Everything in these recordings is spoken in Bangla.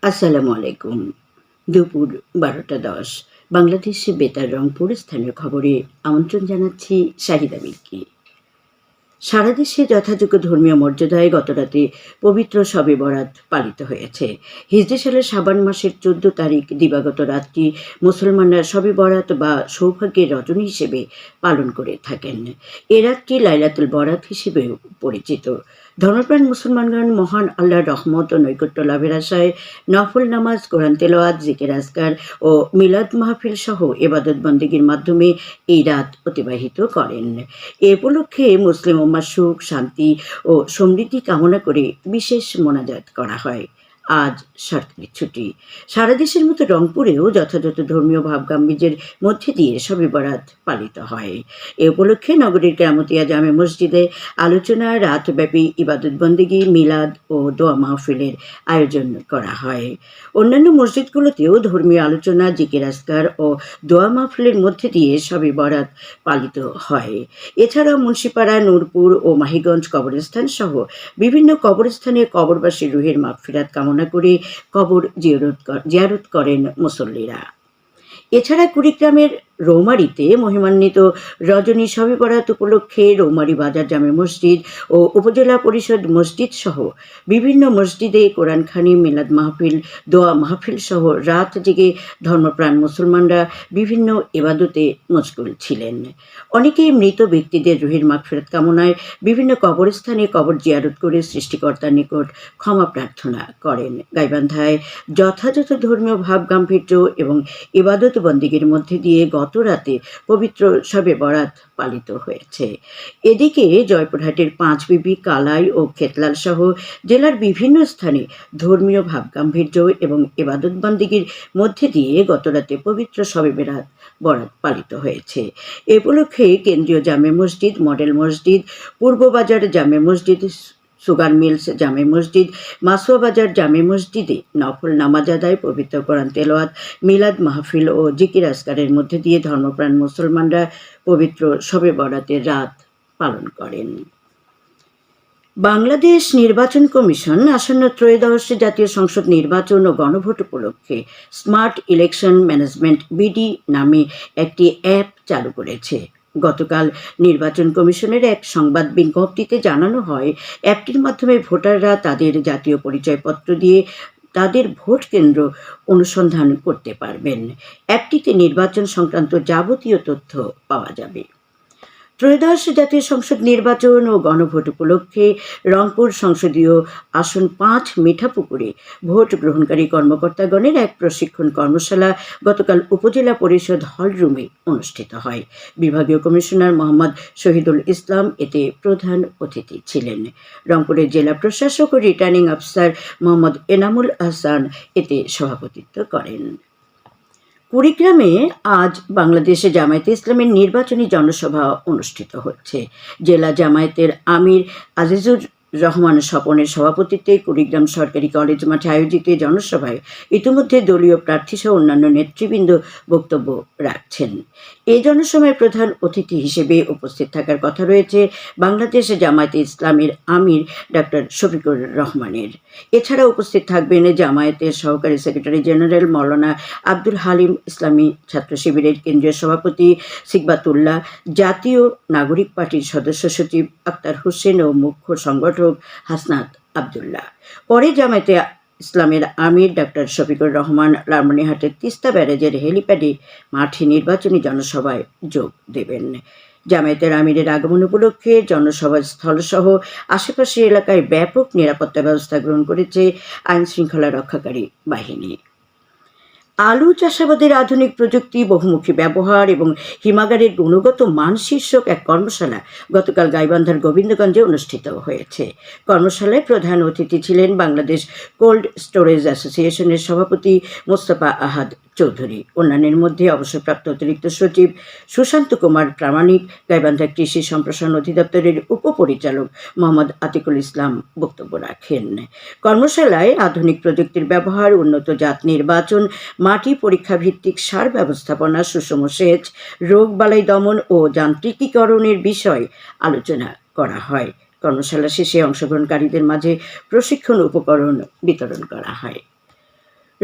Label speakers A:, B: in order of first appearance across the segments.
A: আসসালামু আলাইকুম। দুপুর ১২টা ১০ বাংলাদেশে বেতার রংপুর স্থানীয় খবরে আমন্ত্রণ জানাচ্ছি শাহিদা মিল্কি। সারা দেশে যথাযোগ্য ধর্মীয় মর্যাদায় গতরাতে পবিত্র শবে বরাত পালিত হয়েছে। হিজরি সালের শাবান মাসের ১৪ তারিখ দিবাগত রাতটি মুসলমানরা শবে বরাত বা সৌভাগ্যের রজনী হিসেবে পালন করে থাকেন। এ রাতটি লাইলাতুল বরাত হিসেবেও পরিচিত। ধর্মপ্রাণ মুসলমানগণ মহান আল্লাহর রহমত ও নৈকট্য লাভের আশায় নফল নামাজ, কোরআন তেলাওয়াত, জিকির আজকার ও মিলাদ মাহফিল সহ ইবাদত বন্দেগীর মাধ্যমে এই রাত অতিবাহিত করেন। এ উপলক্ষে মুসলিম উম্মার সুখ, শান্তি ও সমৃদ্ধি কামনা করে বিশেষ মোনাজাত করা হয়। আজ সরকারি ছুটি। সারা দেশের মতো রংপুরেও যথাযথ ধর্মীয় ভাবগাম্ভীর্যের মধ্যে দিয়ে শবে বরাত পালিত হয়। এ উপলক্ষে নগরীর কেরামতিয়া জামে মসজিদে আলোচনা, রাতব্যাপী ইবাদত বন্দেগী, মিলাদ ও দোয়া মাহফিলের আয়োজন করা হয়। অন্যান্য মসজিদগুলোতেও ধর্মীয় আলোচনা, জিকির আজকার ও দোয়া মাহফিলের মধ্যে দিয়ে শবে বরাত পালিত হয়। এছাড়াও মুন্সিপাড়া, নূরপুর ও মাহিগঞ্জ কবরস্থান সহ বিভিন্ন কবরস্থানে কবরবাসীর রুহের মাগফিরাত কামনা করে কবর জিয়ারত করেন মুসল্লিরা। এছাড়া কুড়িগ্রামের রৌমারীতে মহিমান্বিত রজনী শবে বরাত উপলক্ষে রৌমারী বাজার জামে মসজিদ ও উপজেলা পরিষদ মসজিদ সহ বিভিন্ন মসজিদে কোরআনখানি, মিলাদ মাহফিল, দোয়া মাহফিল সহ রাত জেগে ধর্মপ্রাণ মুসলমানরা বিভিন্ন ইবাদতে মশগুল ছিলেন। অনেকেই মৃত ব্যক্তিদের রুহের মাগফিরাত কামনায় বিভিন্ন কবরস্থানে কবর জিয়ারত করে সৃষ্টিকর্তার নিকট ক্ষমা প্রার্থনা করেন। গাইবান্ধায় যথাযথ ধর্মীয় ভাব গাম্ভীর্য এবং ইবাদত বন্দেগীর মধ্যে দিয়ে গত রাতে পবিত্র শবে বরাত পালিত হয়েছে। এদিকে জয়পুরহাটের পাঁচবিবি, কালাই ও খেতলাল সহ জেলার বিভিন্ন স্থানে ধর্মীয় ভাবগাম্ভীর্য এবং ইবাদত বন্দেগীর মধ্যে দিয়ে গতরাতে পবিত্র শবে বরাত পালিত হয়েছে। এ উপলক্ষে কেন্দ্রীয় জামে মসজিদ, মডেল মসজিদ, পূর্ববাজার জামে মসজিদ, সুগার মিলস জামে মসজিদ, মাসুয়া বাজার জামে মসজিদে নফল নামাজ আদায়, পবিত্র কোরআন তেলাওয়াত, মিলাদ মাহফিল ও জিকির আজকারের মধ্যে দিয়ে ধর্মপ্রাণ মুসলমানরা পবিত্র শবে বরাতের রাত পালন করেন। বাংলাদেশ নির্বাচন কমিশন আসন্ন ত্রয়োদশ জাতীয় সংসদ নির্বাচন ও গণভোট উপলক্ষে স্মার্ট ইলেকশন ম্যানেজমেন্ট বিডি নামে একটি অ্যাপ চালু করেছে। গতকাল নির্বাচন কমিশনের এক সংবাদ বিজ্ঞপ্তিতে জানানো হয়, অ্যাপটির মাধ্যমে ভোটাররা তাদের জাতীয় পরিচয়পত্র দিয়ে তাদের ভোট কেন্দ্র অনুসন্ধান করতে পারবেন। অ্যাপটিতে নির্বাচন সংক্রান্ত যাবতীয় তথ্য পাওয়া যাবে। ত্রয়োদশ জাতীয় সংসদ নির্বাচন ও গণভোট উপলক্ষে রংপুর সংসদীয় আসন ৫ মিঠাপুকুরে ভোট গ্রহণকারী কর্মকর্তাগণের এক প্রশিক্ষণ কর্মশালা গতকাল উপজেলা পরিষদ হলরুমে অনুষ্ঠিত হয়। বিভাগীয় কমিশনার মোহাম্মদ শহীদুল ইসলাম এতে প্রধান অতিথি ছিলেন। রংপুরের জেলা প্রশাসক ও রিটার্নিং অফিসার মোহাম্মদ এনামুল আহসান এতে সভাপতিত্ব করেন। কুড়িগ্রামে আজ বাংলাদেশে জামায়াতে ইসলামের নির্বাচনী জনসভা অনুষ্ঠিত হচ্ছে। জেলা জামায়াতের আমির আজিজুর রহমান স্বপনের সভাপতিত্বে কুড়িগ্রাম সরকারি কলেজ মাঠে আয়োজিত জনসভায় ইতিমধ্যে দলীয় প্রার্থীসহ অন্যান্য নেতৃবৃন্দ বক্তব্য রাখছেন। এই জনসভায় প্রধান অতিথি হিসেবে উপস্থিত থাকার কথা রয়েছে বাংলাদেশ জামায়াতে ইসলামের আমির ডাক্তার শফিকুর রহমানের। এছাড়া উপস্থিত থাকবেন জামায়াতের সহকারী সেক্রেটারি জেনারেল মৌলানা আব্দুল হালিম, ইসলামী ছাত্র শিবিরের কেন্দ্রীয় সভাপতি সিকবাতুল্লাহ, জাতীয় নাগরিক পার্টির সদস্য সচিব আক্তার হোসেন ও মুখ্য সংগঠক হাসনাত আবদুল্লাহ। পরে জামায়াতে ইসলামের আমির ডাক্তার শফিকুর রহমান লালমনিরহাটের তিস্তা ব্যারেজের হেলিপ্যাডে মাঠে নির্বাচনী জনসভায় যোগ দেবেন। জামায়াতের আমিরের আগমন উপলক্ষে জনসভা স্থলসহ আশেপাশের এলাকায় ব্যাপক নিরাপত্তা ব্যবস্থা গ্রহণ করেছে আইন শৃঙ্খলা রক্ষাকারী বাহিনী। আলু চাষাবাদের আধুনিক প্রযুক্তি, বহুমুখী ব্যবহার এবং হিমাগারের গুণগত মান শীর্ষক এক কর্মশালা গতকাল গাইবান্ধার গোবিন্দগঞ্জে অনুষ্ঠিত হয়েছে। কর্মশালায় প্রধান অতিথি ছিলেন বাংলাদেশ কোল্ড স্টোরেজ অ্যাসোসিয়েশনের সভাপতি মোস্তফা আহাদ চৌধুরী। অন্যান্যের মধ্যে অবসরপ্রাপ্ত অতিরিক্ত সচিব সুশান্ত কুমার প্রামাণিক, গাইবান্ধা কৃষি সম্প্রসারণ অধিদপ্তরের উপপরিচালক মোহাম্মদ আতিকুল ইসলাম বক্তব্য রাখেন। কর্মশালায় আধুনিক প্রযুক্তির ব্যবহার, উন্নত জাত নির্বাচন, মাটি পরীক্ষা ভিত্তিক সার ব্যবস্থাপনা, সুষম সেচ, রোগবালাই দমন ও যান্ত্রিকীকরণের বিষয় আলোচনা করা হয়। কর্মশালা শেষে অংশগ্রহণকারীদের মাঝে প্রশিক্ষণ উপকরণ বিতরণ করা হয়।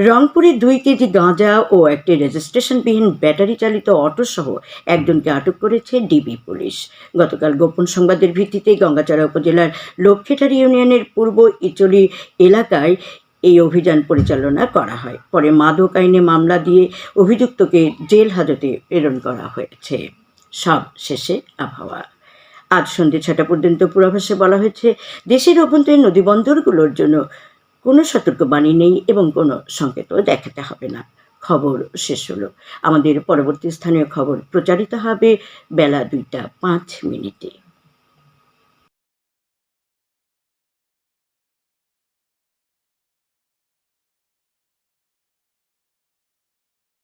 A: রংপুরে 2 কেজি গাঁজা ও একটি রেজিস্ট্রেশনবিহীন ব্যাটারি চালিত অটোসহ একজনকে আটক করেছে ডিবি পুলিশ। গতকাল গোপন সংবাদের ভিত্তিতে গঙ্গাচড়া উপজেলার লক্ষ্মীঠারি ইউনিয়নের পূর্ব ইচলি এলাকায় এই অভিযান পরিচালনা করা হয়। পরে মাদক আইনে মামলা দিয়ে অভিযুক্তকে জেল হাজতে প্রেরণ করা হয়েছে। সব শেষে আবহাওয়া। আজ সন্ধ্যে 6টা পর্যন্ত পূর্বাভাসে বলা হয়েছে, দেশের অভ্যন্তরীণ নদীবন্দরগুলোর জন্য কোনো সতর্কবাণী নেই এবং কোনো সংকেতও দেখাতে হবে না। খবর শেষ হলো। আমাদের পরবর্তী স্থানীয় খবর প্রচারিত হবে বেলা 2টা 5 মিনিটে।